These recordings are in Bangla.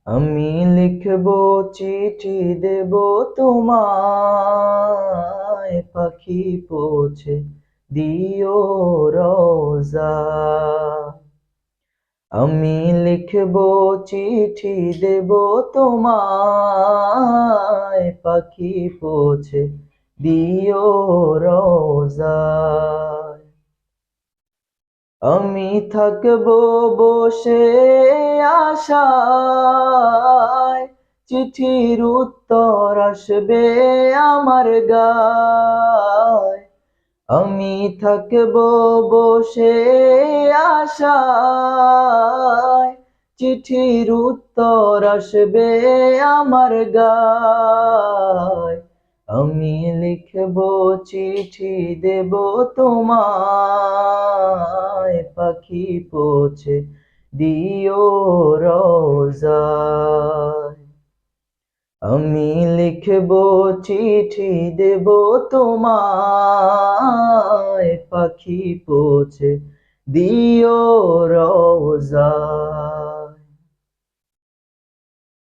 আমি লিখবো চিঠি দেব তোমায়, পাখি পৌঁছে দিও রোজা। আমি লিখবো চিঠি দেব তোমায়, পাখি পৌঁছে দিও রোজা। আমি থাকবো বসে আশায়, চিঠির উত্তর আসবে আমার গায়। আমি থাকবো বসে আশায়, চিঠির উত্তর আসবে আমার গায়। আমি লিখবো চিঠি দেব তোমায়, পাখি পৌঁছে দিও রোজায়। আমি লিখবো চিঠি দেব তোমায়, পাখি পৌঁছে দিও রোজায়।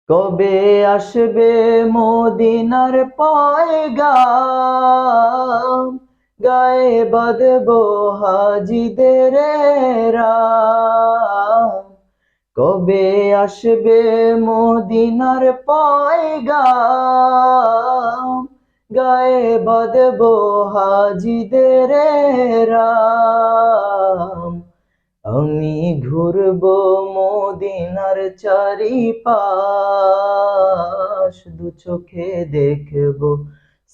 কবে আসবে মদিনার পয়গাম, গায়ে বাঁধবো হাজিদের রাম। কবে আসবে মদিনার পয়গাম, গায়ে বাঁধবো হাজিদের রাম। আমি ঘুরবো মদিনার চারিপাশ, দু চোখে দেখবো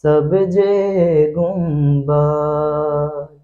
সবজে গুম্বাদ।